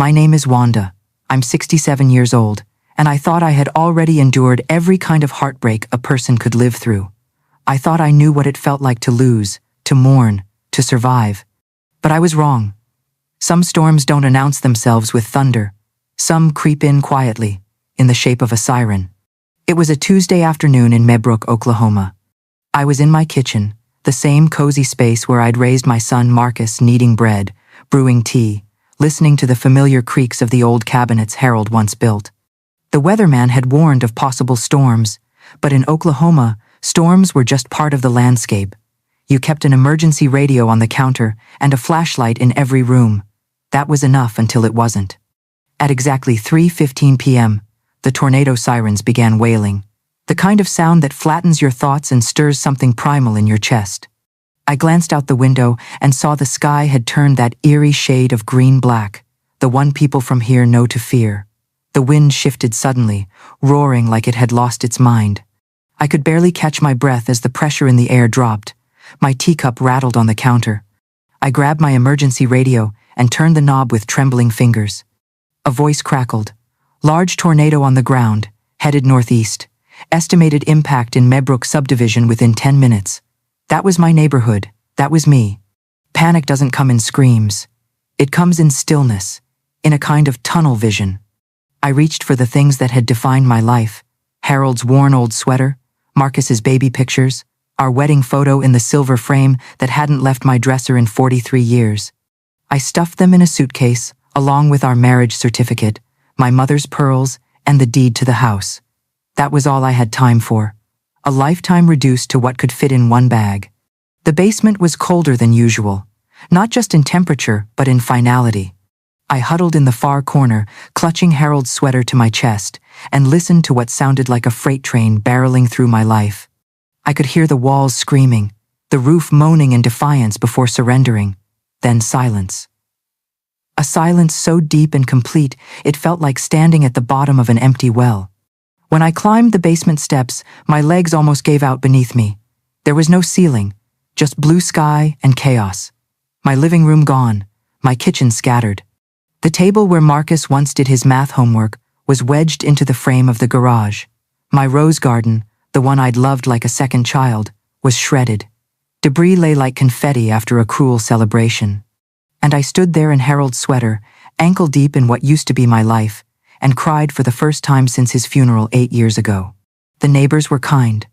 My name is Wanda. I'm 67 years old, and I thought I had already endured every kind of heartbreak a person could live through. I thought I knew what it felt like to lose, to mourn, to survive. But I was wrong. Some storms don't announce themselves with thunder. Some creep in quietly, in the shape of a siren. It was a Tuesday afternoon in Mebrooke, Oklahoma. I was in my kitchen, the same cozy space where I'd raised my son Marcus, kneading bread, brewing tea, listening to the familiar creaks of the old cabinets Harold once built. The weatherman had warned of possible storms, but in Oklahoma, storms were just part of the landscape. You kept an emergency radio on the counter and a flashlight in every room. That was enough until it wasn't. At exactly 3:15 p.m., the tornado sirens began wailing, the kind of sound that flattens your thoughts and stirs something primal in your chest. I glanced out the window and saw the sky had turned that eerie shade of green-black, the one people from here know to fear. The wind shifted suddenly, roaring like it had lost its mind. I could barely catch my breath as the pressure in the air dropped. My teacup rattled on the counter. I grabbed my emergency radio and turned the knob with trembling fingers. A voice crackled. Large tornado on the ground, headed northeast. Estimated impact in Mebrooke subdivision within 10 minutes. That was my neighborhood. That was me. Panic doesn't come in screams. It comes in stillness, in a kind of tunnel vision. I reached for the things that had defined my life. Harold's worn old sweater, Marcus's baby pictures, our wedding photo in the silver frame that hadn't left my dresser in 43 years. I stuffed them in a suitcase, along with our marriage certificate, my mother's pearls, and the deed to the house. That was all I had time for. A lifetime reduced to what could fit in one bag. The basement was colder than usual, not just in temperature, but in finality. I huddled in the far corner, clutching Harold's sweater to my chest, and listened to what sounded like a freight train barreling through my life. I could hear the walls screaming, the roof moaning in defiance before surrendering, then silence. A silence so deep and complete, it felt like standing at the bottom of an empty well. When I climbed the basement steps, my legs almost gave out beneath me. There was no ceiling, just blue sky and chaos. My living room gone, my kitchen scattered. The table where Marcus once did his math homework was wedged into the frame of the garage. My rose garden, the one I'd loved like a second child, was shredded. Debris lay like confetti after a cruel celebration. And I stood there in Harold's sweater, ankle deep in what used to be my life, and cried for the first time since his funeral 8 years ago. The neighbors were kind.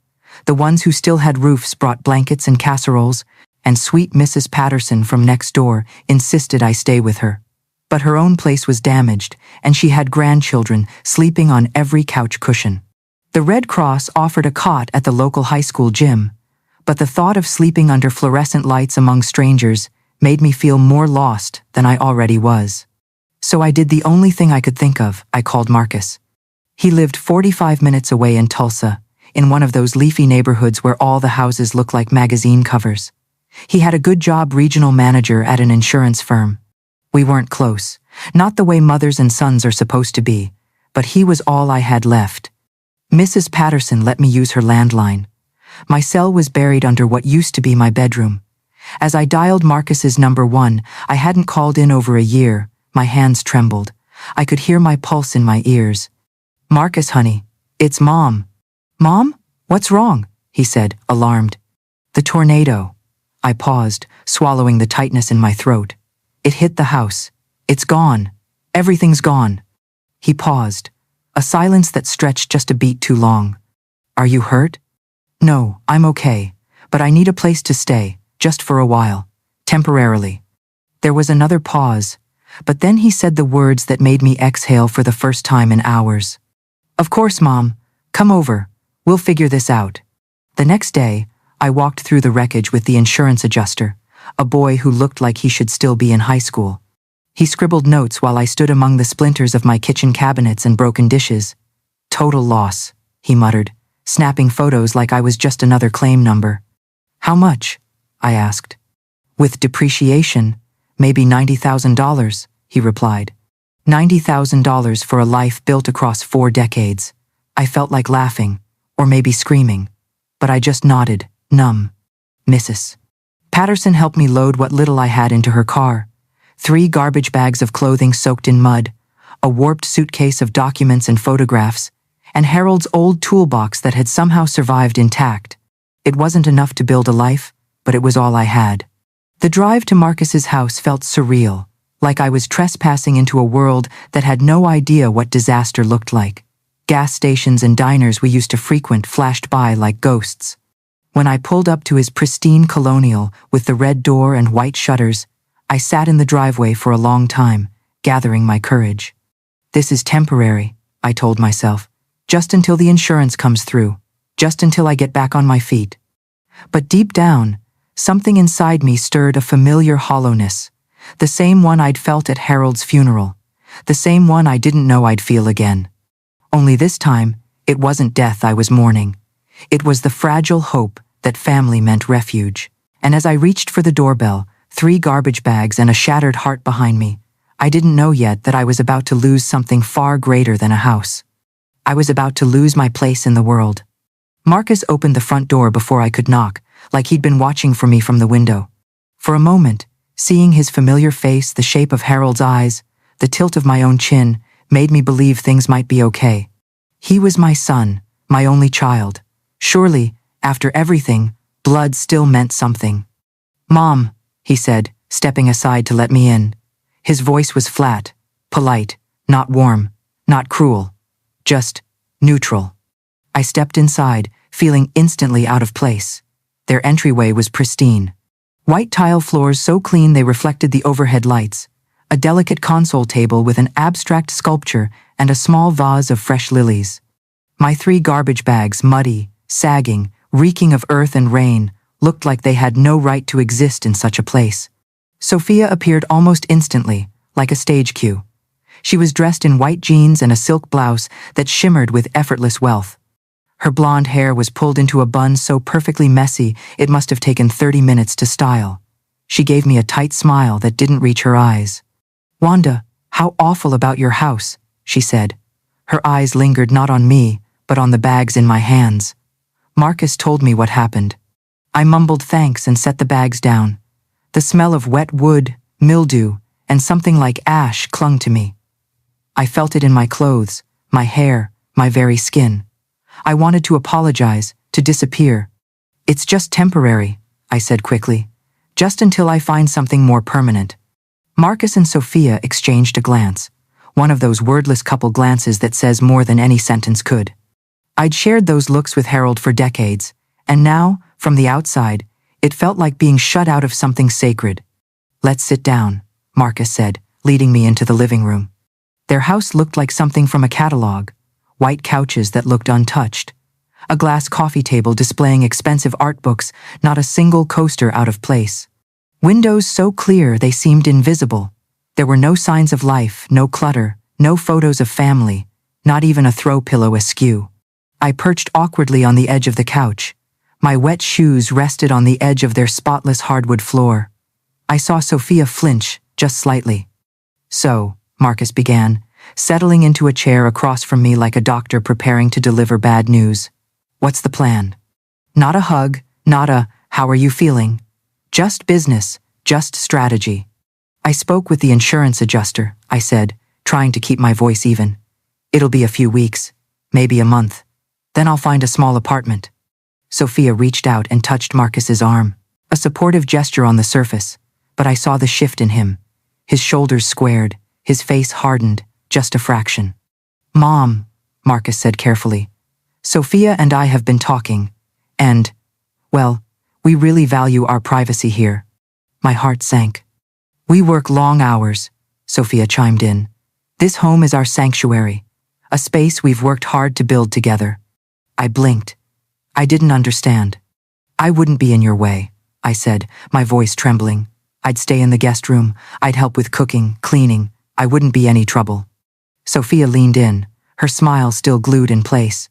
The ones who still had roofs brought blankets and casseroles, and sweet Mrs. Patterson from next door insisted I stay with her. But her own place was damaged, and she had grandchildren sleeping on every couch cushion. The Red Cross offered a cot at the local high school gym, but the thought of sleeping under fluorescent lights among strangers made me feel more lost than I already was. So I did the only thing I could think of. I called Marcus. He lived 45 minutes away in Tulsa, in one of those leafy neighborhoods where all the houses look like magazine covers. He had a good job, regional manager at an insurance firm. We weren't close, not the way mothers and sons are supposed to be, but he was all I had left. Mrs. Patterson let me use her landline. My cell was buried under what used to be my bedroom. As I dialed Marcus's number 1, I hadn't called in over a year. My hands trembled. I could hear my pulse in my ears. "Marcus, honey, it's Mom." "Mom? What's wrong?" he said, alarmed. "The tornado." I paused, swallowing the tightness in my throat. "It hit the house. It's gone. Everything's gone." He paused, a silence that stretched just a beat too long. "Are you hurt?" "No, I'm okay, but I need a place to stay, just for a while, temporarily." There was another pause, but then he said the words that made me exhale for the first time in hours. "Of course, Mom. Come over. We'll figure this out." The next day, I walked through the wreckage with the insurance adjuster, a boy who looked like he should still be in high school. He scribbled notes while I stood among the splinters of my kitchen cabinets and broken dishes. "Total loss," he muttered, snapping photos like I was just another claim number. "How much?" I asked. "With depreciation, maybe $90,000, he replied. $90,000 for a life built across 4 decades. I felt like laughing, or maybe screaming, but I just nodded, numb. Mrs. Patterson helped me load what little I had into her car. 3 garbage bags of clothing soaked in mud, a warped suitcase of documents and photographs, and Harold's old toolbox that had somehow survived intact. It wasn't enough to build a life, but it was all I had. The drive to Marcus's house felt surreal, like I was trespassing into a world that had no idea what disaster looked like. Gas stations and diners we used to frequent flashed by like ghosts. When I pulled up to his pristine colonial with the red door and white shutters, I sat in the driveway for a long time, gathering my courage. This is temporary, I told myself, just until the insurance comes through, just until I get back on my feet. But deep down, something inside me stirred a familiar hollowness, the same one I'd felt at Harold's funeral, the same one I didn't know I'd feel again. Only this time, it wasn't death I was mourning. It was the fragile hope that family meant refuge. And as I reached for the doorbell, 3 garbage bags and a shattered heart behind me, I didn't know yet that I was about to lose something far greater than a house. I was about to lose my place in the world. Marcus opened the front door before I could knock, like he'd been watching for me from the window. For a moment, seeing his familiar face, the shape of Harold's eyes, the tilt of my own chin, made me believe things might be okay. He was my son, my only child. Surely, after everything, blood still meant something. "Mom," he said, stepping aside to let me in. His voice was flat, polite, not warm, not cruel, just neutral. I stepped inside, feeling instantly out of place. Their entryway was pristine. White tile floors so clean they reflected the overhead lights, a delicate console table with an abstract sculpture and a small vase of fresh lilies. My 3 garbage bags, muddy, sagging, reeking of earth and rain, looked like they had no right to exist in such a place. Sophia appeared almost instantly, like a stage cue. She was dressed in white jeans and a silk blouse that shimmered with effortless wealth. Her blonde hair was pulled into a bun so perfectly messy it must have taken 30 minutes to style. She gave me a tight smile that didn't reach her eyes. "Wanda, how awful about your house," she said. Her eyes lingered not on me, but on the bags in my hands. Marcus told me what happened. I mumbled thanks and set the bags down. The smell of wet wood, mildew, and something like ash clung to me. I felt it in my clothes, my hair, my very skin. I wanted to apologize, to disappear. "It's just temporary," I said quickly. "Just until I find something more permanent." Marcus and Sophia exchanged a glance, one of those wordless couple glances that says more than any sentence could. I'd shared those looks with Harold for decades, and now, from the outside, it felt like being shut out of something sacred. "Let's sit down," Marcus said, leading me into the living room. Their house looked like something from a catalog, white couches that looked untouched, a glass coffee table displaying expensive art books, not a single coaster out of place. Windows so clear they seemed invisible. There were no signs of life, no clutter, no photos of family, not even a throw pillow askew. I perched awkwardly on the edge of the couch. My wet shoes rested on the edge of their spotless hardwood floor. I saw Sophia flinch, just slightly. "So," Marcus began, settling into a chair across from me like a doctor preparing to deliver bad news. "What's the plan?" Not a hug, not a, "How are you feeling?" Just business, just strategy. "I spoke with the insurance adjuster," I said, trying to keep my voice even. "It'll be a few weeks, maybe a month. Then I'll find a small apartment." Sophia reached out and touched Marcus's arm, a supportive gesture on the surface, but I saw the shift in him. His shoulders squared, his face hardened, just a fraction. "Mom," Marcus said carefully, "Sophia and I have been talking, and, well, we really value our privacy here." My heart sank. "We work long hours," Sophia chimed in. "This home is our sanctuary, a space we've worked hard to build together." I blinked. I didn't understand. "I wouldn't be in your way," I said, my voice trembling. "I'd stay in the guest room. I'd help with cooking, cleaning. I wouldn't be any trouble." Sophia leaned in, her smile still glued in place.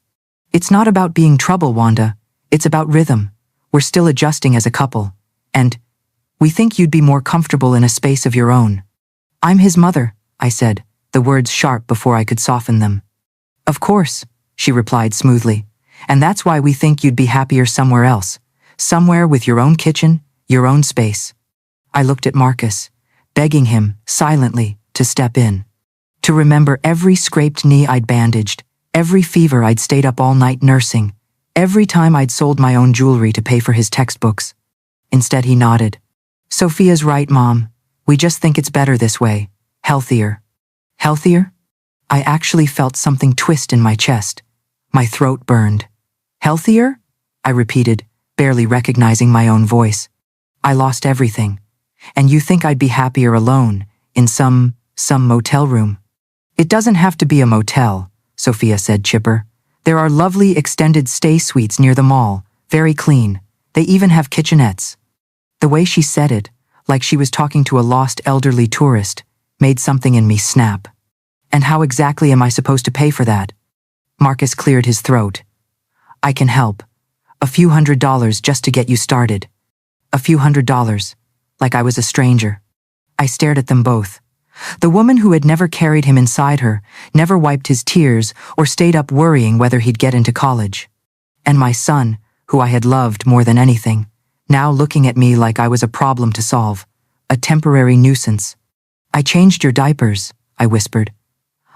"It's not about being trouble, Wanda. It's about rhythm. We're still adjusting as a couple. And we think you'd be more comfortable in a space of your own." "I'm his mother," I said, the words sharp before I could soften them. "Of course," she replied smoothly. "And that's why we think you'd be happier somewhere else. Somewhere with your own kitchen, your own space." I looked at Marcus, begging him, silently, to step in. To remember every scraped knee I'd bandaged, every fever I'd stayed up all night nursing, every time I'd sold my own jewelry to pay for his textbooks. Instead, he nodded. "Sophia's right, Mom. We just think it's better this way. Healthier." Healthier? I actually felt something twist in my chest. My throat burned. "Healthier?" I repeated, barely recognizing my own voice. "I lost everything. And you think I'd be happier alone, in some motel room?" "It doesn't have to be a motel," Sophia said, chipper. "There are lovely extended stay suites near the mall, very clean. They even have kitchenettes." The way she said it, like she was talking to a lost elderly tourist, made something in me snap. "And how exactly am I supposed to pay for that?" Marcus cleared his throat. "I can help. A few $100s just to get you started." A few $100s, like I was a stranger. I stared at them both. The woman who had never carried him inside her, never wiped his tears, or stayed up worrying whether he'd get into college. And my son, who I had loved more than anything, now looking at me like I was a problem to solve, a temporary nuisance. "I changed your diapers," I whispered.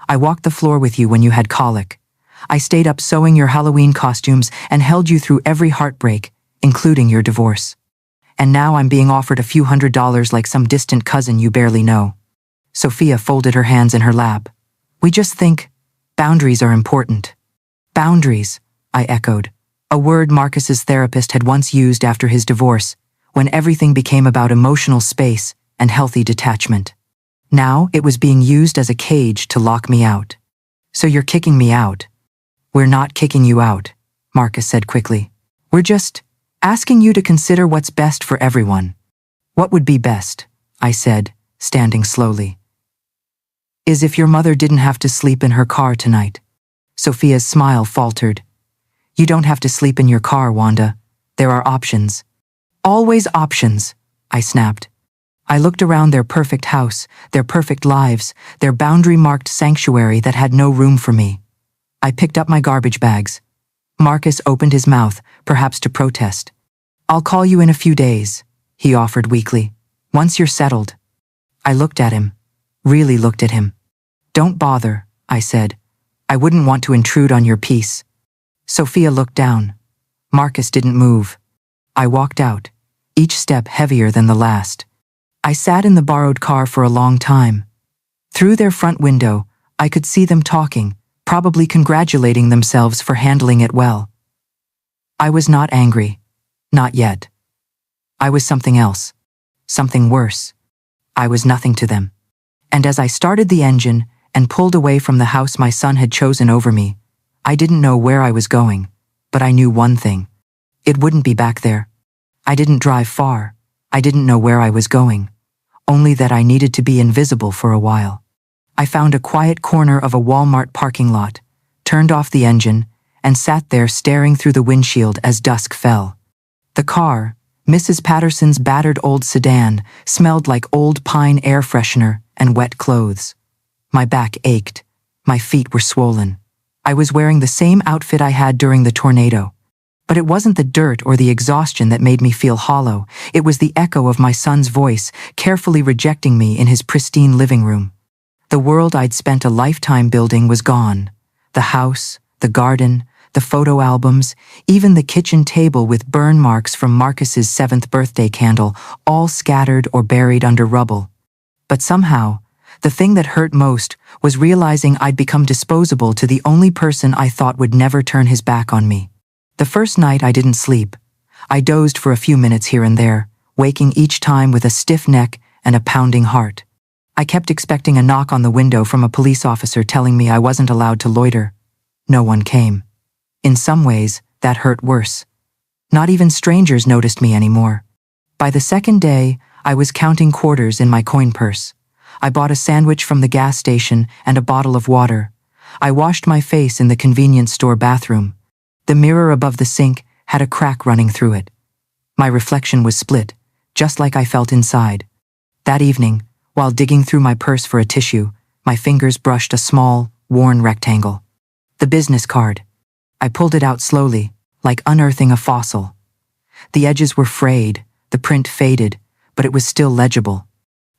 "I walked the floor with you when you had colic. I stayed up sewing your Halloween costumes and held you through every heartbreak, including your divorce. And now I'm being offered a few $100s like some distant cousin you barely know." Sophia folded her hands in her lap. "We just think boundaries are important." "Boundaries," I echoed, a word Marcus's therapist had once used after his divorce, when everything became about emotional space and healthy detachment. Now it was being used as a cage to lock me out. "So you're kicking me out?" "We're not kicking you out," Marcus said quickly. "We're just asking you to consider what's best for everyone." "What would be best," I said, standing slowly, "is if your mother didn't have to sleep in her car tonight." Sophia's smile faltered. "You don't have to sleep in your car, Wanda. There are options." "Always options," I snapped. I looked around their perfect house, their perfect lives, their boundary-marked sanctuary that had no room for me. I picked up my garbage bags. Marcus opened his mouth, perhaps to protest. "I'll call you in a few days," he offered weakly. "Once you're settled." I looked at him, really looked at him. "Don't bother," I said. "I wouldn't want to intrude on your peace." Sophia looked down. Marcus didn't move. I walked out, each step heavier than the last. I sat in the borrowed car for a long time. Through their front window, I could see them talking, probably congratulating themselves for handling it well. I was not angry. Not yet. I was something else. Something worse. I was nothing to them. And as I started the engine and pulled away from the house my son had chosen over me, I didn't know where I was going, but I knew one thing. It wouldn't be back there. I didn't drive far. I didn't know where I was going. Only that I needed to be invisible for a while. I found a quiet corner of a Walmart parking lot, turned off the engine, and sat there staring through the windshield as dusk fell. The car, Mrs. Patterson's battered old sedan, smelled like old pine air freshener and wet clothes. My back ached. My feet were swollen. I was wearing the same outfit I had during the tornado. But it wasn't the dirt or the exhaustion that made me feel hollow. It was the echo of my son's voice, carefully rejecting me in his pristine living room. The world I'd spent a lifetime building was gone. The house, the garden, the photo albums, even the kitchen table with burn marks from Marcus's 7th birthday candle, all scattered or buried under rubble. But somehow, the thing that hurt most was realizing I'd become disposable to the only person I thought would never turn his back on me. The first night I didn't sleep. I dozed for a few minutes here and there, waking each time with a stiff neck and a pounding heart. I kept expecting a knock on the window from a police officer telling me I wasn't allowed to loiter. No one came. In some ways, that hurt worse. Not even strangers noticed me anymore. By the second day, I was counting quarters in my coin purse. I bought a sandwich from the gas station and a bottle of water. I washed my face in the convenience store bathroom. The mirror above the sink had a crack running through it. My reflection was split, just like I felt inside. That evening, while digging through my purse for a tissue, my fingers brushed a small, worn rectangle. The business card. I pulled it out slowly, like unearthing a fossil. The edges were frayed, the print faded, but it was still legible.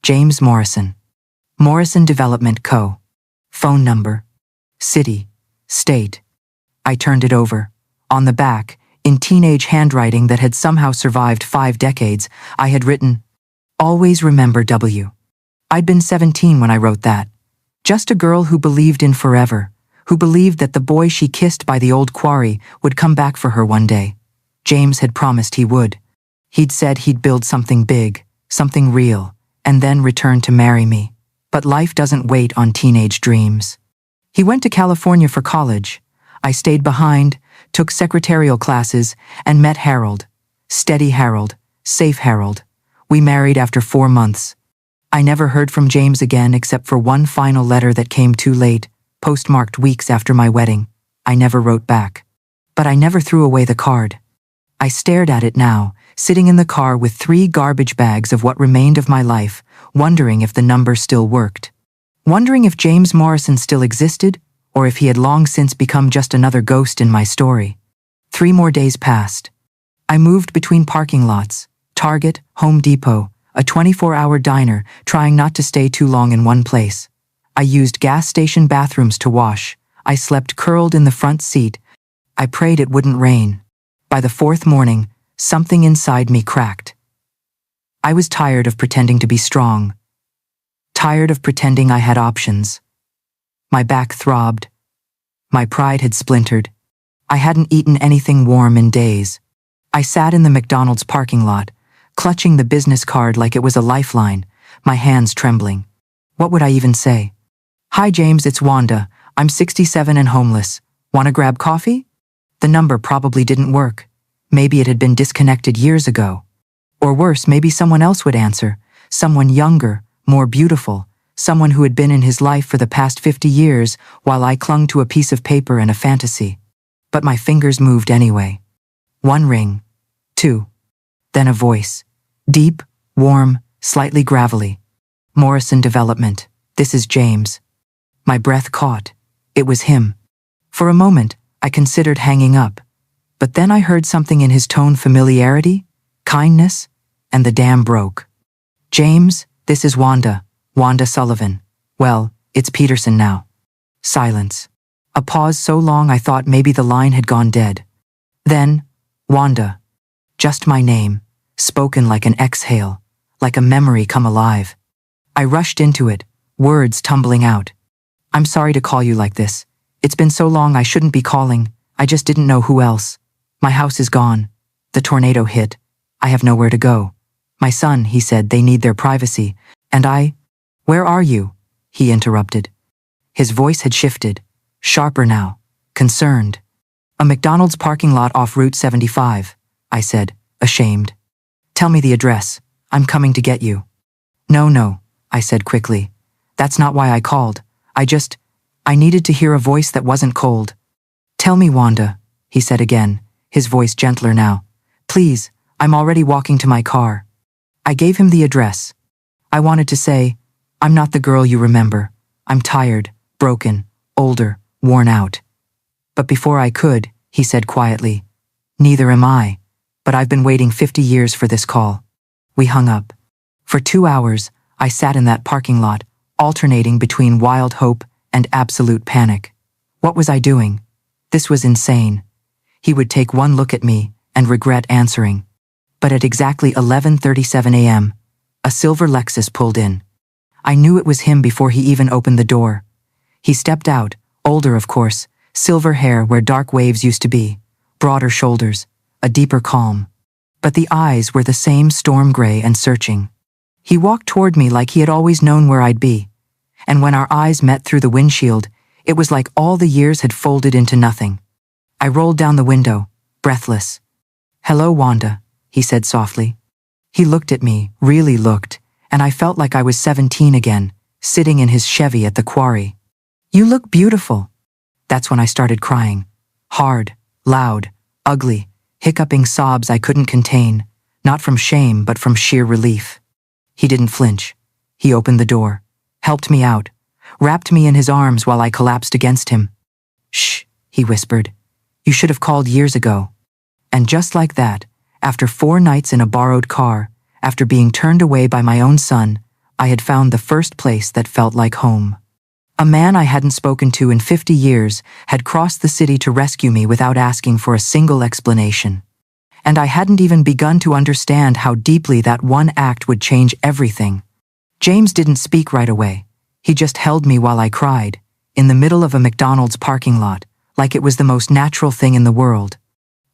James Morrison. Morrison Development Co. Phone number. City. State. I turned it over. On the back, in teenage handwriting that had somehow survived 5 decades, I had written, "Always remember W." I'd been 17 when I wrote that. Just a girl who believed in forever, who believed that the boy she kissed by the old quarry would come back for her one day. James had promised he would. He'd said he'd build something big, something real, and then return to marry me. But life doesn't wait on teenage dreams. He went to California for college. I stayed behind, took secretarial classes, and met Harold. Steady Harold, safe Harold. We married after 4 months. I never heard from James again except for one final letter that came too late, postmarked weeks after my wedding. I never wrote back. But I never threw away the card. I stared at it now, sitting in the car with 3 garbage bags of what remained of my life, wondering if the number still worked. Wondering if James Morrison still existed, or if he had long since become just another ghost in my story. 3 more days passed. I moved between parking lots, Target, Home Depot, a 24-hour diner, trying not to stay too long in one place. I used gas station bathrooms to wash. I slept curled in the front seat. I prayed it wouldn't rain. By the 4th morning, something inside me cracked. I was tired of pretending to be strong. Tired of pretending I had options. My back throbbed. My pride had splintered. I hadn't eaten anything warm in days. I sat in the McDonald's parking lot, clutching the business card like it was a lifeline, my hands trembling. What would I even say? "Hi James, it's Wanda. I'm 67 and homeless. Wanna grab coffee?" The number probably didn't work. Maybe it had been disconnected years ago. Or worse, maybe someone else would answer. Someone younger, more beautiful. Someone who had been in his life for the past 50 years while I clung to a piece of paper and a fantasy. But my fingers moved anyway. 1 ring. 2. Then a voice. Deep, warm, slightly gravelly. "Morrison Development. This is James." My breath caught. It was him. For a moment, I considered hanging up. But then I heard something in his tone: familiarity, kindness, and the dam broke. "James, this is Wanda. Wanda Sullivan. Well, it's Peterson now." Silence. A pause so long I thought maybe the line had gone dead. Then, Wanda. Just my name, spoken like an exhale, like a memory come alive. I rushed into it, words tumbling out. "I'm sorry to call you like this. It's been so long I shouldn't be calling. I just didn't know who else. My house is gone. The tornado hit. I have nowhere to go. My son," he said, "they need their privacy. And I—" "Where are you?" he interrupted. His voice had shifted, sharper now, concerned. "A McDonald's parking lot off Route 75, I said, ashamed. "Tell me the address. I'm coming to get you." No, I said quickly. "That's not why I called. I needed to hear a voice that wasn't cold." "Tell me, Wanda," he said again, his voice gentler now. "Please, I'm already walking to my car." I gave him the address. I wanted to say, "I'm not the girl you remember. I'm tired, broken, older, worn out." But before I could, he said quietly, "Neither am I, but I've been waiting 50 years for this call." We hung up. For 2 hours, I sat in that parking lot, alternating between wild hope and absolute panic. What was I doing? This was insane. He would take one look at me and regret answering. But at exactly 11:37 a.m., a silver Lexus pulled in. I knew it was him before he even opened the door. He stepped out, older of course, silver hair where dark waves used to be, broader shoulders, a deeper calm. But the eyes were the same storm gray and searching. He walked toward me like he had always known where I'd be. And when our eyes met through the windshield, it was like all the years had folded into nothing. I rolled down the window, breathless. "Hello, Wanda," he said softly. He looked at me, really looked, and I felt like I was 17 again, sitting in his Chevy at the quarry. "You look beautiful." That's when I started crying. Hard, loud, ugly, hiccuping sobs I couldn't contain, not from shame but from sheer relief. He didn't flinch. He opened the door, helped me out, wrapped me in his arms while I collapsed against him. "Shh," he whispered. "You should have called years ago." And just like that, after 4 nights in a borrowed car, after being turned away by my own son, I had found the first place that felt like home. A man I hadn't spoken to in 50 years had crossed the city to rescue me without asking for a single explanation. And I hadn't even begun to understand how deeply that one act would change everything. James didn't speak right away. He just held me while I cried, in the middle of a McDonald's parking lot, like it was the most natural thing in the world.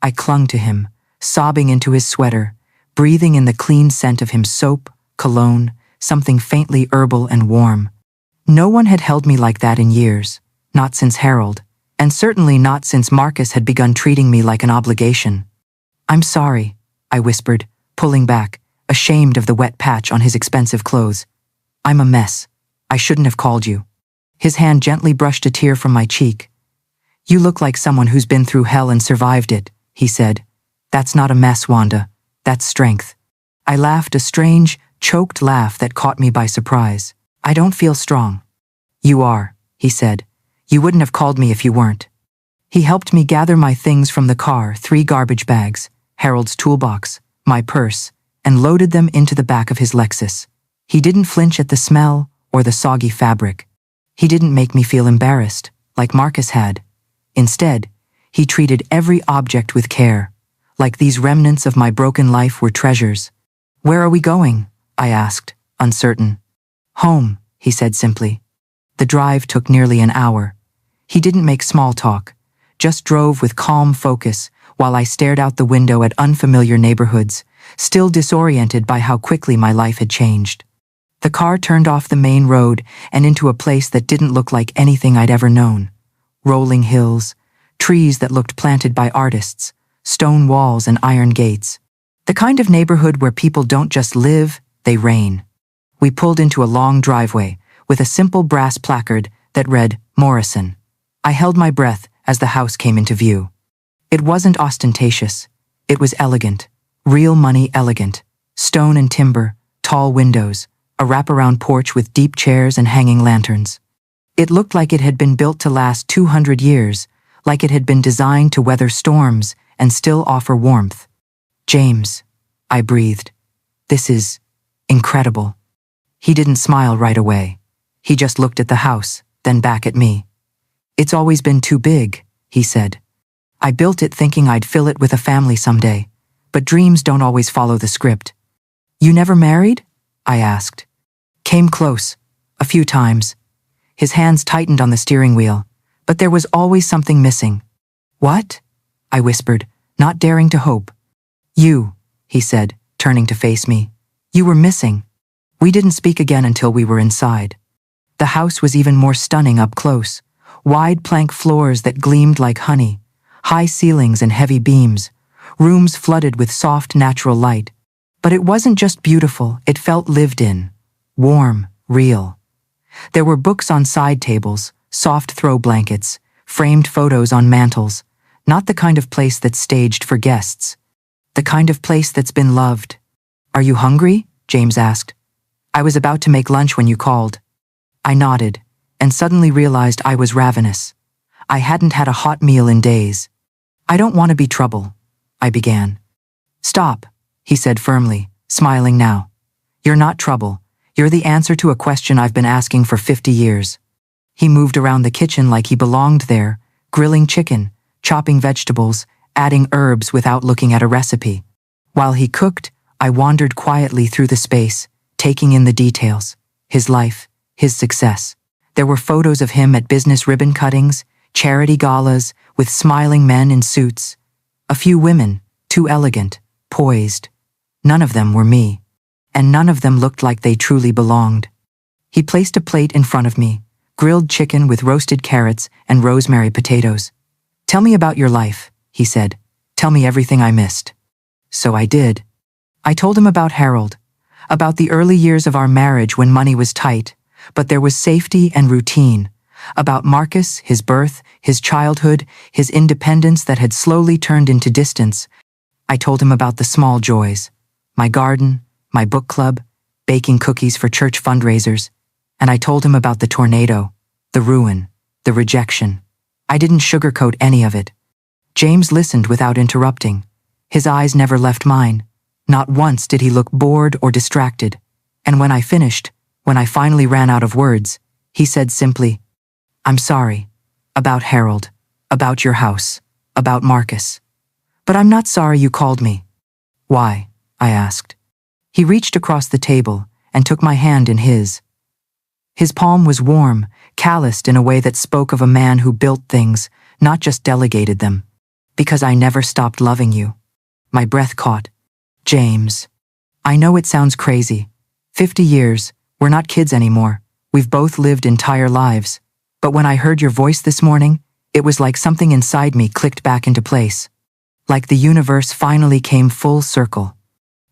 I clung to him, sobbing into his sweater, breathing in the clean scent of his soap, cologne, something faintly herbal and warm. No one had held me like that in years, not since Harold, and certainly not since Marcus had begun treating me like an obligation. "I'm sorry," I whispered, pulling back, ashamed of the wet patch on his expensive clothes. "I'm a mess. I shouldn't have called you." His hand gently brushed a tear from my cheek. "You look like someone who's been through hell and survived it," he said. "That's not a mess, Wanda. That's strength." I laughed, a strange, choked laugh that caught me by surprise. "I don't feel strong." "You are," he said. "You wouldn't have called me if you weren't." He helped me gather my things from the car, 3 garbage bags, Harold's toolbox, my purse, and loaded them into the back of his Lexus. He didn't flinch at the smell or the soggy fabric. He didn't make me feel embarrassed, like Marcus had. Instead, he treated every object with care, like these remnants of my broken life were treasures. "Where are we going?" I asked, uncertain. "Home," he said simply. The drive took nearly an hour. He didn't make small talk, just drove with calm focus while I stared out the window at unfamiliar neighborhoods, still disoriented by how quickly my life had changed. The car turned off the main road and into a place that didn't look like anything I'd ever known. Rolling hills, trees that looked planted by artists, stone walls and iron gates. The kind of neighborhood where people don't just live, they reign. We pulled into a long driveway with a simple brass placard that read, "Morrison." I held my breath as the house came into view. It wasn't ostentatious. It was elegant. Real money elegant. Stone and timber, tall windows, a wraparound porch with deep chairs and hanging lanterns. It looked like it had been built to last 200 years, like it had been designed to weather storms and still offer warmth. "James," I breathed. "This is incredible." He didn't smile right away. He just looked at the house, then back at me. "It's always been too big," he said. "I built it thinking I'd fill it with a family someday, but dreams don't always follow the script." "You never married?" I asked. "Came close, a few times." His hands tightened on the steering wheel, but there was always something missing. "What?" I whispered, not daring to hope. "You," he said, turning to face me. "You were missing." We didn't speak again until we were inside. The house was even more stunning up close. Wide plank floors that gleamed like honey, high ceilings and heavy beams, rooms flooded with soft natural light. But it wasn't just beautiful, it felt lived in, warm, real. There were books on side tables, soft throw blankets, framed photos on mantels, not the kind of place that's staged for guests. The kind of place that's been loved. "Are you hungry?" James asked. "I was about to make lunch when you called." I nodded, and suddenly realized I was ravenous. I hadn't had a hot meal in days. "I don't want to be trouble," I began. "Stop," he said firmly, smiling now. "You're not trouble. You're the answer to a question I've been asking for 50 years. He moved around the kitchen like he belonged there, grilling chicken, chopping vegetables, adding herbs without looking at a recipe. While he cooked, I wandered quietly through the space, taking in the details, his life, his success. There were photos of him at business ribbon cuttings, charity galas, with smiling men in suits. A few women, too elegant, poised. None of them were me, and none of them looked like they truly belonged. He placed a plate in front of me, grilled chicken with roasted carrots and rosemary potatoes. "Tell me about your life," he said. "Tell me everything I missed." So I did. I told him about Harold, about the early years of our marriage when money was tight, but there was safety and routine, about Marcus, his birth, his childhood, his independence that had slowly turned into distance. I told him about the small joys, my garden, my book club, baking cookies for church fundraisers, and I told him about the tornado, the ruin, the rejection. I didn't sugarcoat any of it. James listened without interrupting. His eyes never left mine. Not once did he look bored or distracted. And when I finished, When I finally ran out of words, he said simply, "I'm sorry. About Harold. About your house. About Marcus. But I'm not sorry you called me." "Why?" I asked. He reached across the table and took my hand in his. His palm was warm, calloused in a way that spoke of a man who built things, not just delegated them. "Because I never stopped loving you." My breath caught. "James. I know it sounds crazy. 50 years, we're not kids anymore. We've both lived entire lives. But when I heard your voice this morning, it was like something inside me clicked back into place. Like the universe finally came full circle."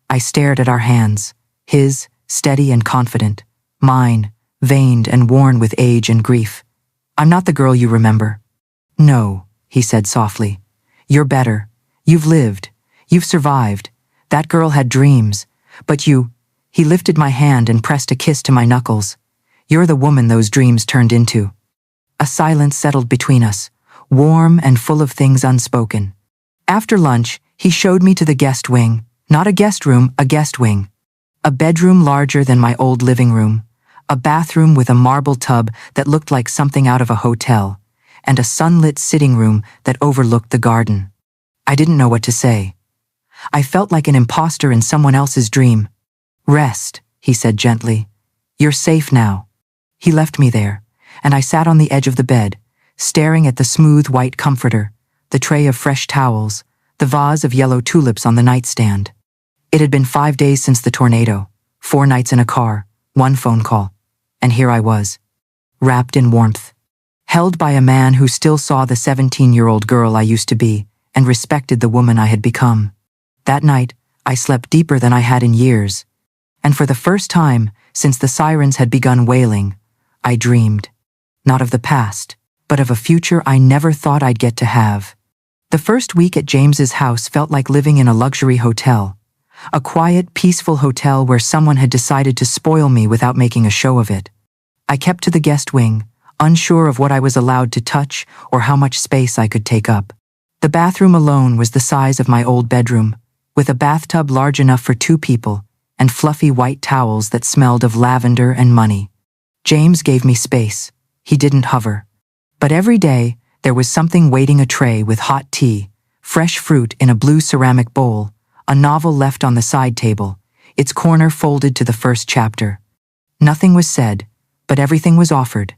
I stared at our hands, his, steady and confident, mine, veined and worn with age and grief. "I'm not the girl you remember." "No," he said softly. "You're better. You've lived. You've survived. That girl had dreams. But you—" He lifted my hand and pressed a kiss to my knuckles. "You're the woman those dreams turned into." A silence settled between us, warm and full of things unspoken. After lunch, he showed me to the guest wing. Not a guest room, a guest wing. A bedroom larger than my old living room. A bathroom with a marble tub that looked like something out of a hotel. And a sunlit sitting room that overlooked the garden. I didn't know what to say. I felt like an imposter in someone else's dream. "Rest," he said gently. "You're safe now." He left me there, and I sat on the edge of the bed, staring at the smooth white comforter, the tray of fresh towels, the vase of yellow tulips on the nightstand. It had been 5 days since the tornado, 4 nights in a car, 1 phone call, and here I was, wrapped in warmth, held by a man who still saw the 17-year-old girl I used to be and respected the woman I had become. That night, I slept deeper than I had in years, and for the first time, since the sirens had begun wailing, I dreamed, not of the past, but of a future I never thought I'd get to have. The first week at James's house felt like living in a luxury hotel, a quiet, peaceful hotel where someone had decided to spoil me without making a show of it. I kept to the guest wing, unsure of what I was allowed to touch or how much space I could take up. The bathroom alone was the size of my old bedroom, with a bathtub large enough for 2 people and fluffy white towels that smelled of lavender and money. James gave me space. He didn't hover. But every day, there was something waiting: a tray with hot tea, fresh fruit in a blue ceramic bowl, a novel left on the side table, its corner folded to the first chapter. Nothing was said, but everything was offered.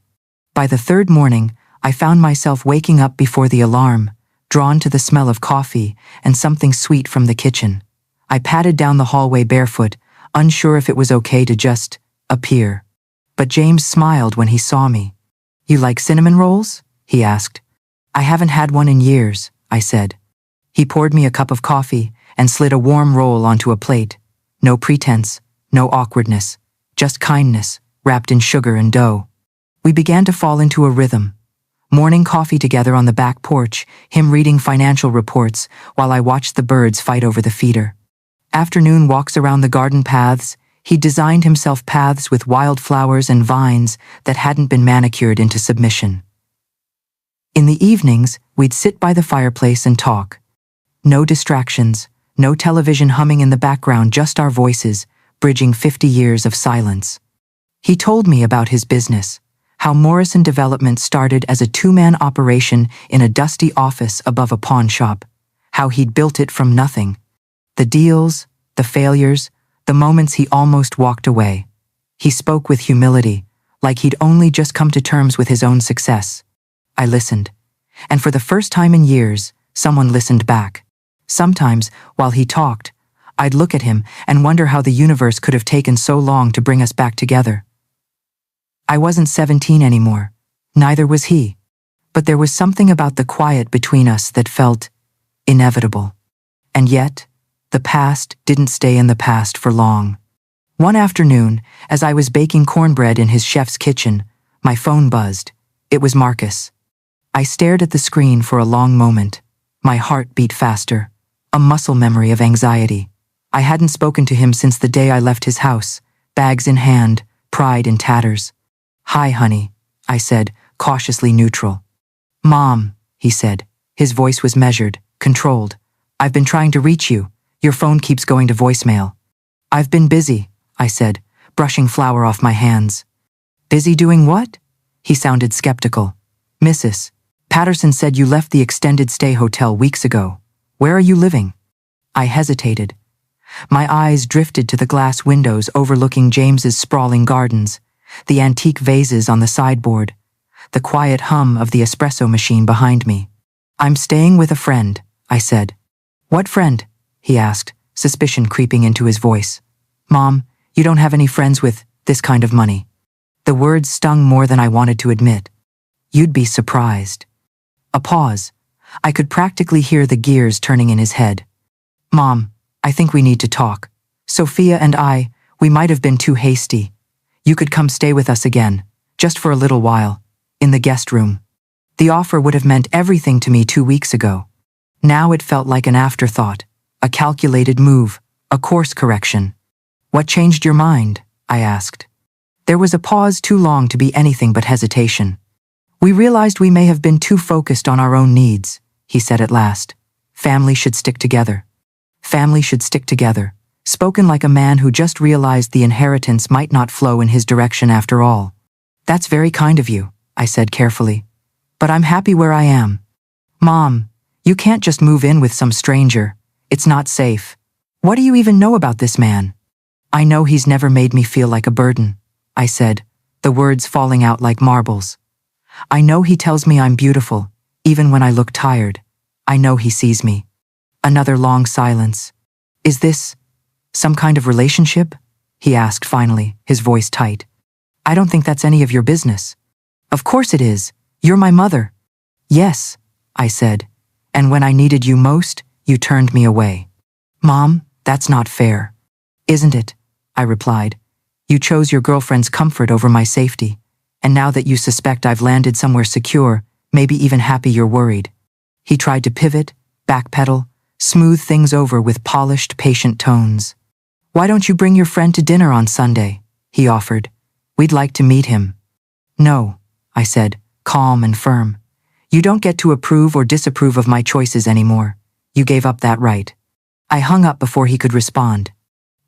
By the 3rd morning, I found myself waking up before the alarm, drawn to the smell of coffee and something sweet from the kitchen. I padded down the hallway barefoot, unsure if it was okay to just appear. But James smiled when he saw me. "You like cinnamon rolls?" he asked. "I haven't had one in years," I said. He poured me a cup of coffee and slid a warm roll onto a plate. No pretense, no awkwardness, just kindness, wrapped in sugar and dough. We began to fall into a rhythm. Morning coffee together on the back porch, him reading financial reports while I watched the birds fight over the feeder. Afternoon walks around the garden paths. He designed himself paths with wildflowers and vines that hadn't been manicured into submission. In the evenings, we'd sit by the fireplace and talk. No distractions, no television humming in the background, just our voices, bridging 50 years of silence. He told me about his business, how Morrison Development started as a 2-man operation in a dusty office above a pawn shop, how he'd built it from nothing. The deals, the failures, the moments he almost walked away. He spoke with humility, like he'd only just come to terms with his own success. I listened, and for the first time in years, someone listened back. Sometimes, while he talked, I'd look at him and wonder how the universe could have taken so long to bring us back together. I wasn't 17 anymore, neither was he, but there was something about the quiet between us that felt inevitable. And yet, the past didn't stay in the past for long. One afternoon, as I was baking cornbread in his chef's kitchen, my phone buzzed. It was Marcus. I stared at the screen for a long moment. My heart beat faster, a muscle memory of anxiety. I hadn't spoken to him since the day I left his house, bags in hand, pride in tatters. "Hi, honey," I said, cautiously neutral. "Mom," he said. His voice was measured, controlled. "I've been trying to reach you. Your phone keeps going to voicemail." "I've been busy," I said, brushing flour off my hands. Busy doing what? He sounded skeptical. Mrs. Patterson said you left the extended stay hotel weeks ago. Where are you living? I hesitated. My eyes drifted to the glass windows overlooking James's sprawling gardens, the antique vases on the sideboard, the quiet hum of the espresso machine behind me. I'm staying with a friend, I said. What friend? He asked, suspicion creeping into his voice. Mom, you don't have any friends with this kind of money. The words stung more than I wanted to admit. You'd be surprised. A pause. I could practically hear the gears turning in his head. Mom, I think we need to talk. Sophia and we might have been too hasty. You could come stay with us again, just for a little while, in the guest room. The offer would have meant everything to me 2 weeks ago. Now it felt like an afterthought, a calculated move, a course correction. What changed your mind? I asked. There was a pause too long to be anything but hesitation. We realized we may have been too focused on our own needs, he said at last. Family should stick together. Family should stick together, spoken like a man who just realized the inheritance might not flow in his direction after all. That's very kind of you, I said carefully. But I'm happy where I am. Mom, you can't just move in with some stranger. It's not safe. What do you even know about this man? I know he's never made me feel like a burden, I said, the words falling out like marbles. I know he tells me I'm beautiful, even when I look tired. I know he sees me. Another long silence. Is this some kind of relationship? He asked finally, his voice tight. I don't think that's any of your business. Of course it is. You're my mother. Yes, I said. And when I needed you most, you turned me away. Mom, that's not fair. Isn't it? I replied. You chose your girlfriend's comfort over my safety. And now that you suspect I've landed somewhere secure, maybe even happy you're worried. He tried to pivot, backpedal, smooth things over with polished, patient tones. Why don't you bring your friend to dinner on Sunday? He offered. We'd like to meet him. No, I said, calm and firm. You don't get to approve or disapprove of my choices anymore. You gave up that right. I hung up before he could respond.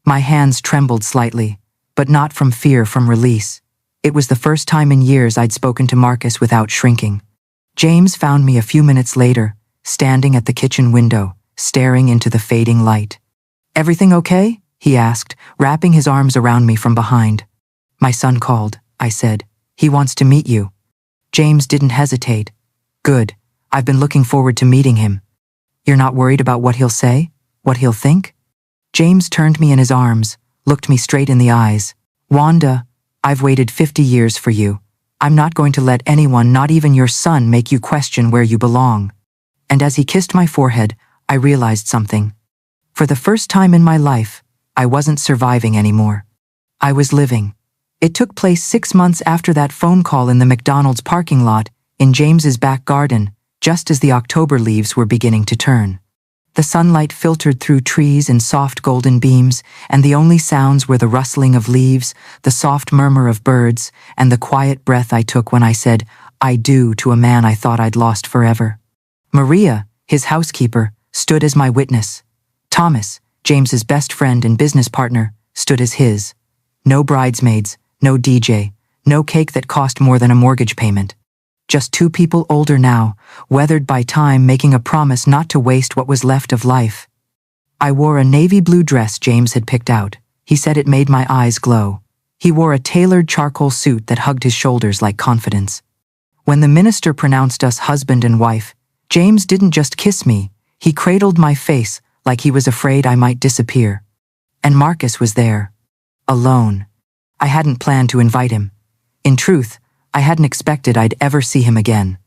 My hands trembled slightly, but not from fear, from release. It was the first time in years I'd spoken to Marcus without shrinking. James found me a few minutes later, standing at the kitchen window, staring into the fading light. Everything okay? He asked, wrapping his arms around me from behind. My son called, I said. He wants to meet you. James didn't hesitate. Good. I've been looking forward to meeting him. You're not worried about what he'll say? What he'll think? James turned me in his arms, looked me straight in the eyes. Wanda, I've waited 50 years for you. I'm not going to let anyone, not even your son, make you question where you belong. And as he kissed my forehead, I realized something. For the first time in my life, I wasn't surviving anymore. I was living. It took place 6 months after that phone call in the McDonald's parking lot in James's back garden, just as the October leaves were beginning to turn. The sunlight filtered through trees in soft golden beams, and the only sounds were the rustling of leaves, the soft murmur of birds, and the quiet breath I took when I said, I do, to a man I thought I'd lost forever. Maria, his housekeeper, stood as my witness. Thomas, James's best friend and business partner, stood as his. No bridesmaids, no DJ, no cake that cost more than a mortgage payment. Just 2 people older now, weathered by time, making a promise not to waste what was left of life. I wore a navy blue dress James had picked out. He said it made my eyes glow. He wore a tailored charcoal suit that hugged his shoulders like confidence. When the minister pronounced us husband and wife, James didn't just kiss me, he cradled my face like he was afraid I might disappear. And Marcus was there. Alone. I hadn't planned to invite him. In truth, I hadn't expected I'd ever see him again.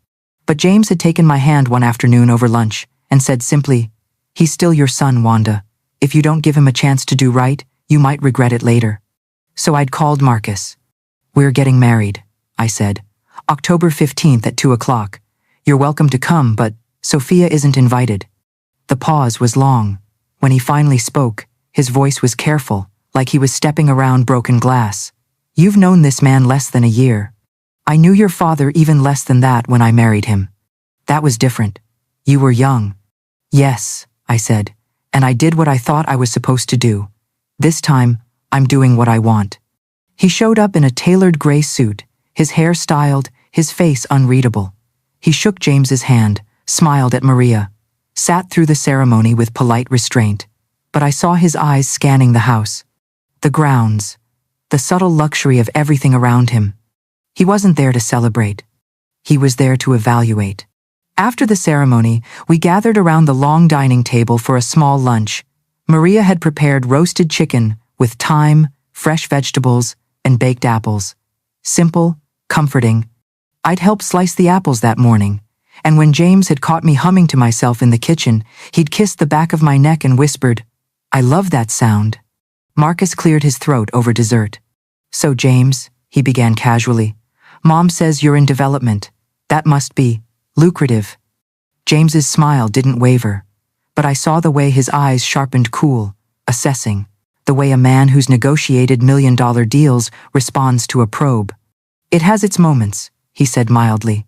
But James had taken my hand one afternoon over lunch and said simply, He's still your son, Wanda. If you don't give him a chance to do right, you might regret it later. So I'd called Marcus. We're getting married, I said. October 15th at 2 o'clock. You're welcome to come, but Sophia isn't invited. The pause was long. When he finally spoke, his voice was careful, like he was stepping around broken glass. You've known this man less than a year. I knew your father even less than that when I married him. That was different. You were young. Yes, I said, and I did what I thought I was supposed to do. This time, I'm doing what I want. He showed up in a tailored gray suit, his hair styled, his face unreadable. He shook James's hand, smiled at Maria, sat through the ceremony with polite restraint, but I saw his eyes scanning the house, the grounds, the subtle luxury of everything around him. He wasn't there to celebrate. He was there to evaluate. After the ceremony, we gathered around the long dining table for a small lunch. Maria had prepared roasted chicken with thyme, fresh vegetables, and baked apples. Simple, comforting. I'd helped slice the apples that morning, and when James had caught me humming to myself in the kitchen, he'd kissed the back of my neck and whispered, "I love that sound." Marcus cleared his throat over dessert. "So James," he began casually, "Mom says you're in development. That must be lucrative." James's smile didn't waver, but I saw the way his eyes sharpened, cool, assessing, the way a man who's negotiated million-dollar deals responds to a probe. "It has its moments," he said mildly.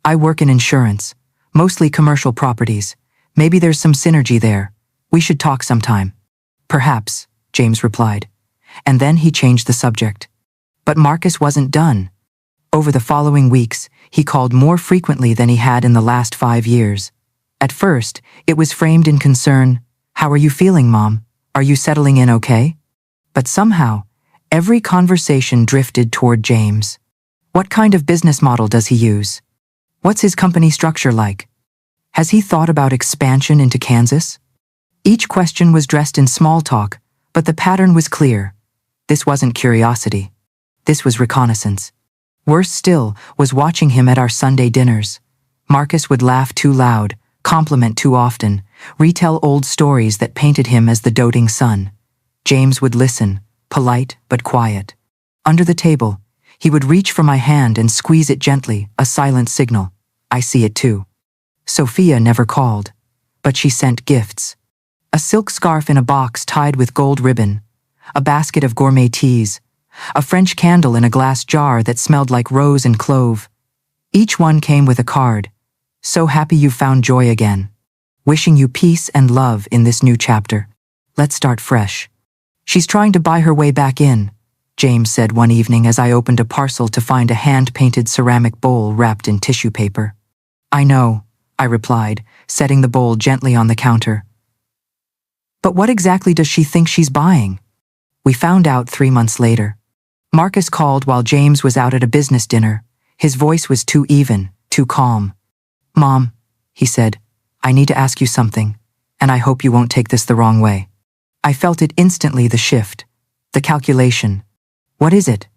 "I work in insurance, mostly commercial properties. Maybe there's some synergy there. We should talk sometime." "Perhaps," James replied. And then he changed the subject. But Marcus wasn't done. Over the following weeks, he called more frequently than he had in the last 5 years. At first, it was framed in concern. "How are you feeling, Mom? Are you settling in okay?" But somehow, every conversation drifted toward James. What kind of business model does he use? What's his company structure like? Has he thought about expansion into Kansas? Each question was dressed in small talk, but the pattern was clear. This wasn't curiosity. This was reconnaissance. Worse still was watching him at our Sunday dinners. Marcus would laugh too loud, compliment too often, retell old stories that painted him as the doting son. James would listen, polite but quiet. Under the table, he would reach for my hand and squeeze it gently, a silent signal. "I see it too." Sophia never called, but she sent gifts. A silk scarf in a box tied with gold ribbon, a basket of gourmet teas, a French candle in a glass jar that smelled like rose and clove. Each one came with a card. "So happy you found joy again. Wishing you peace and love in this new chapter. Let's start fresh." "She's trying to buy her way back in," James said one evening as I opened a parcel to find a hand-painted ceramic bowl wrapped in tissue paper. "I know," I replied, setting the bowl gently on the counter. "But what exactly does she think she's buying?" We found out 3 months later. Marcus called while James was out at a business dinner. His voice was too even, too calm. "Mom," he said, "I need to ask you something, and I hope you won't take this the wrong way." I felt it instantly, the shift, the calculation. "What is it?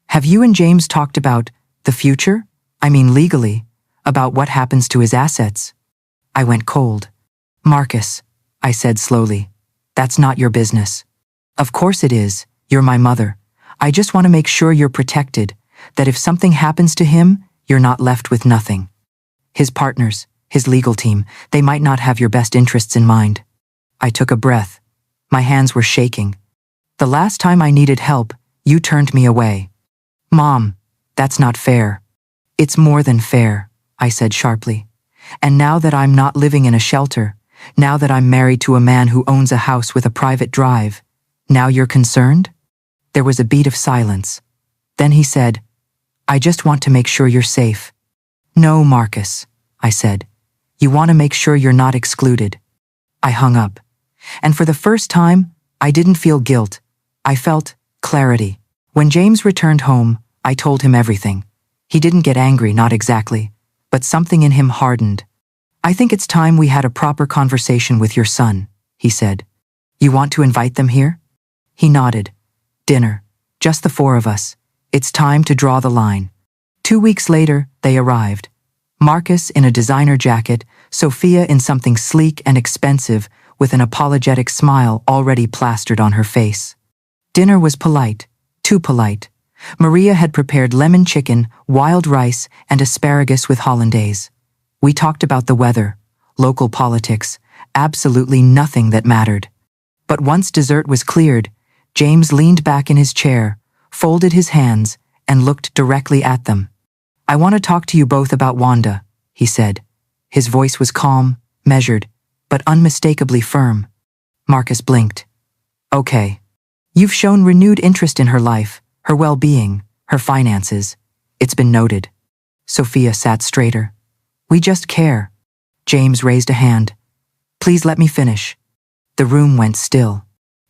Have you and James talked about the future? I mean legally, about what happens to his assets?" I went cold. "Marcus," I said slowly, "that's not your business." "Of course it is. You're my mother. I just want to make sure you're protected, that if something happens to him, you're not left with nothing. His partners, his legal team, they might not have your best interests in mind." I took a breath. My hands were shaking. "The last time I needed help, you turned me away." "Mom, that's not fair." "It's more than fair," I said sharply. "And now that I'm not living in a shelter, now that I'm married to a man who owns a house with a private drive, now you're concerned?" There was a beat of silence. Then he said, "I just want to make sure you're safe." "No, Marcus," I said. "You want to make sure you're not excluded." I hung up. And for the first time, I didn't feel guilt. I felt clarity. When James returned home, I told him everything. He didn't get angry, not exactly, but something in him hardened. "I think it's time we had a proper conversation with your son," he said. "You want to invite them here?" He nodded. "Dinner. Just the 4 of us. It's time to draw the line." 2 weeks later, they arrived. Marcus in a designer jacket, Sophia in something sleek and expensive, with an apologetic smile already plastered on her face. Dinner was polite, too polite. Maria had prepared lemon chicken, wild rice, and asparagus with hollandaise. We talked about the weather, local politics, absolutely nothing that mattered. But once dessert was cleared, James leaned back in his chair, folded his hands, and looked directly at them. "I want to talk to you both about Wanda," he said. His voice was calm, measured, but unmistakably firm. Marcus blinked. "Okay. You've shown renewed interest in her life, Her well-being, her finances. It's been noted. Sophia sat straighter. We just care. James raised a hand. Please let me finish. The room went still.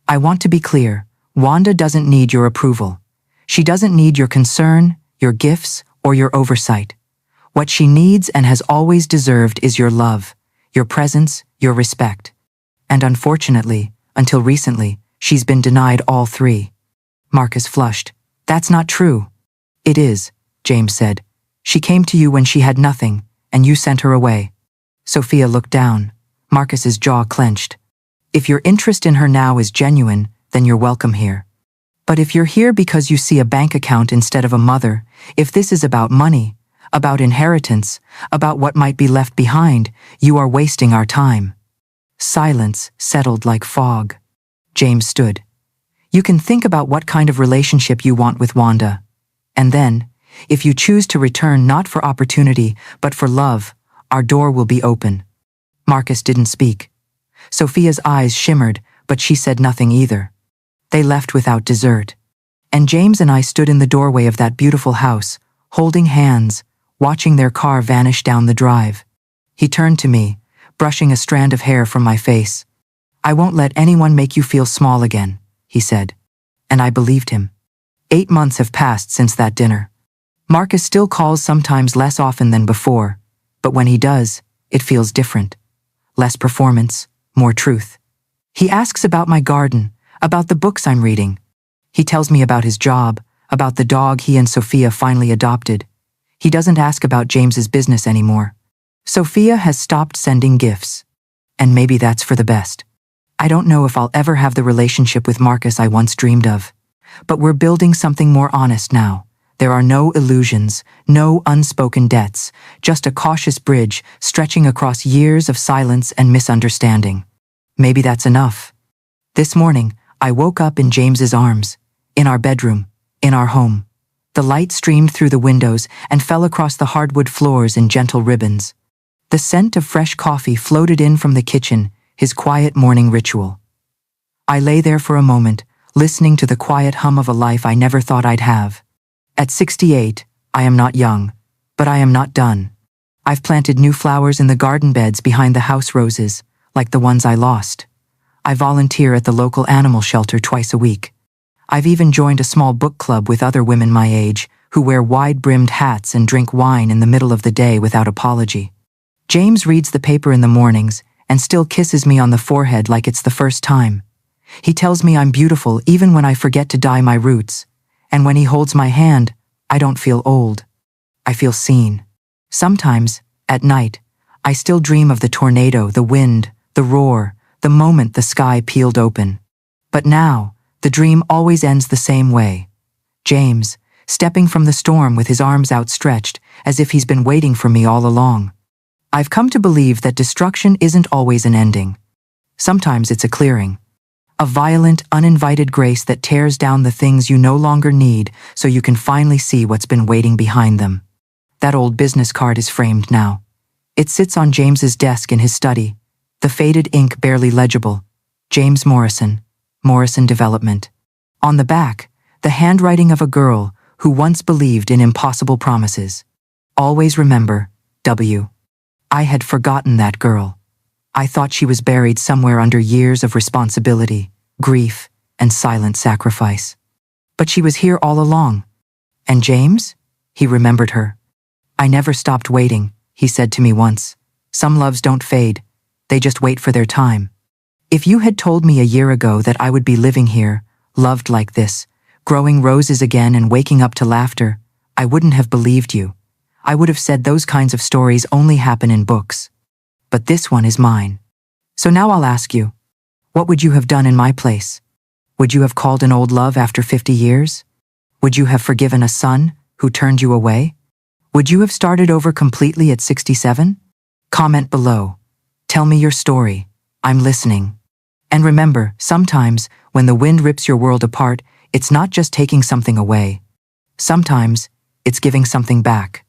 I want to be clear. Wanda doesn't need your approval. She doesn't need your concern, your gifts, or your oversight. What she needs and has always deserved is your love, your presence, your respect. And unfortunately, until recently, she's been denied all three. Marcus flushed. That's not true. It is, James said. She came to you when she had nothing, and you sent her away. Sophia looked down. Marcus's jaw clenched. If your interest in her now is genuine, then you're welcome here. But if you're here because you see a bank account instead of a mother, if this is about money, about inheritance, about what might be left behind, you are wasting our time. Silence settled like fog. James stood. You can think about what kind of relationship you want with Wanda. And then, if you choose to return not for opportunity, but for love, our door will be open. Marcus didn't speak. Sophia's eyes shimmered, but she said nothing either. They left without dessert. And James and I stood in the doorway of that beautiful house, holding hands, watching their car vanish down the drive. He turned to me, brushing a strand of hair from my face. I won't let anyone make you feel small again, he said. And I believed him. 8 months have passed since that dinner. Marcus still calls sometimes less often than before, but when he does, it feels different. Less performance, more truth. He asks about my garden, about the books I'm reading. He tells me about his job, about the dog he and Sophia finally adopted. He doesn't ask about James's business anymore. Sophia has stopped sending gifts. And maybe that's for the best. I don't know if I'll ever have the relationship with Marcus I once dreamed of. But we're building something more honest now. There are no illusions, no unspoken debts, just a cautious bridge stretching across years of silence and misunderstanding. Maybe that's enough. This morning, I woke up in James's arms, in our bedroom, in our home. The light streamed through the windows and fell across the hardwood floors in gentle ribbons. The scent of fresh coffee floated in from the kitchen, his quiet morning ritual. I lay there for a moment, listening to the quiet hum of a life I never thought I'd have. At 68, I am not young, but I am not done. I've planted new flowers in the garden beds behind the house roses, like the ones I lost. I volunteer at the local animal shelter twice a week. I've even joined a small book club with other women my age who wear wide-brimmed hats and drink wine in the middle of the day without apology. James reads the paper in the mornings and still kisses me on the forehead like it's the first time. He tells me I'm beautiful even when I forget to dye my roots. And when he holds my hand, I don't feel old. I feel seen. Sometimes, at night, I still dream of the tornado, the wind, the roar, the moment the sky peeled open. But now, the dream always ends the same way. James, stepping from the storm with his arms outstretched, as if he's been waiting for me all along. I've come to believe that destruction isn't always an ending. Sometimes it's a clearing. A violent, uninvited grace that tears down the things you no longer need so you can finally see what's been waiting behind them. That old business card is framed now. It sits on James's desk in his study, the faded ink barely legible. James Morrison, Morrison Development. On the back, the handwriting of a girl who once believed in impossible promises. Always remember, W. I had forgotten that girl. I thought she was buried somewhere under years of responsibility, grief, and silent sacrifice. But she was here all along. And James? He remembered her. I never stopped waiting, he said to me once. Some loves don't fade. They just wait for their time. If you had told me a year ago that I would be living here, loved like this, growing roses again and waking up to laughter, I wouldn't have believed you. I would have said those kinds of stories only happen in books. But this one is mine. So now I'll ask you, what would you have done in my place? Would you have called an old love after 50 years? Would you have forgiven a son who turned you away? Would you have started over completely at 67? Comment below. Tell me your story. I'm listening. And remember, sometimes, when the wind rips your world apart, it's not just taking something away. Sometimes, it's giving something back.